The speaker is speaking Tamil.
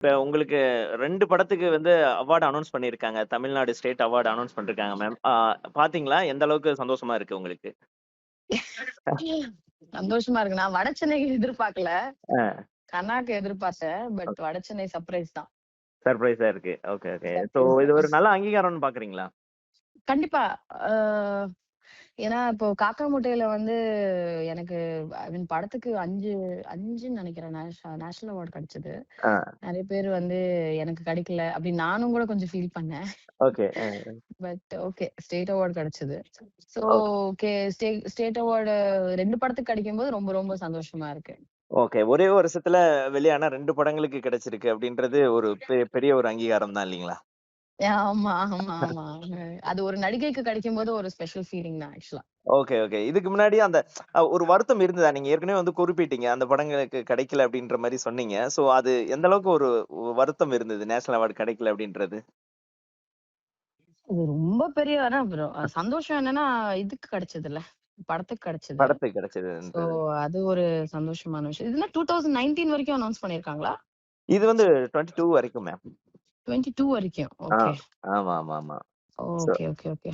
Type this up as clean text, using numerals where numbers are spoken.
இப்ப உங்களுக்கு 2 படத்துக்கு வந்து அவார்ட் அனௌன்ஸ் பண்ணியிருக்காங்க. தமிழ்நாடு ஸ்டேட் அவார்ட் அனௌன்ஸ் பண்ணிருக்காங்க மேம். பார்த்தீங்களா? எந்த அளவுக்கு சந்தோஷமா இருக்கு உங்களுக்கு? சந்தோஷமா இருக்கு. நான் வடசென்னை எதிர்பார்க்கல. ஆ. கர்நாக்கு எதிர்பார்த்தேன். பட் வடசென்னை சர்ப்ரைஸ் தான். சர்ப்ரைஸா இருக்கு. Okay, okay. சோ சர்ப்ரைஸ் இது தான். ஒரு நல்ல அங்கீகாரம்னு பார்க்குறீங்களா? கண்டிப்பா. அ ஏன்னா இப்போ காக்கா முட்டையில வந்து எனக்கு ஐ மீன் படத்துக்கு 5ன்னு நெனைக்கிறேன். நேஷனல் அவார்ட் கிடைச்சது. ஆ. நெறைய பேர் வந்து எனக்கு கிடைக்கல அப்படின்னு நானும் கூட கொஞ்சம் ஃபீல் பண்ணேன். Okay. But okay state award கிடைச்சது. So okay. Okay state award 2 படத்துக்கு கிடைக்கும்போது ரொம்ப ரொம்ப சந்தோஷமா இருக்கு. ஓகே. ஒரே வருஷத்துல வெளியான 2 படங்களுக்கு கிடைச்சிருக்கு அப்படின்றது ஒரு பெரிய ஒரு அங்கீகாரம் தான் இல்லீங்களா? ஆமா, ஆமா, ஆமா. அது ஒரு நடிகைக்கு கிடைக்கும்போது ஒரு ஸ்பெஷல் ஃபீலிங் தான் ஆக்சுவலா. Okay, okay. இதுக்கு முன்னாடி அந்த ஒரு வருத்தம் இருந்ததா? நீங்க ஏற்கனவே வந்து குறிப்பிட்டீங்க. அந்த படங்களுக்கு கிடைக்கல அப்படின்ற மாரி சொன்னீங்க. சோ அது எந்த அளவுக்கு ஒரு வருத்தம் இருந்தது? நேஷனல் அவார்ட் கிடைக்கல அப்படின்றது? அது ரொம்ப பெரிய ஆனா சந்தோஷம் என்னன்னா, இதுக்கு கிடைச்சதுல்ல. படத்துக்கு கிடைச்சது. படத்துக்கு சோ கிடைச்சதுன்றது. அது ஒரு சந்தோஷமான விஷயம். இதுனா 2019 வரைக்கும் அனௌன்ஸ் பண்ணியிருக்காங்களா? இது வந்து 22 வரைக்கும் மேம். 22 வரைக்கும். ஆ. ஓகே. ஆமா, ஆமா, ஆமா. So okay, okay, okay.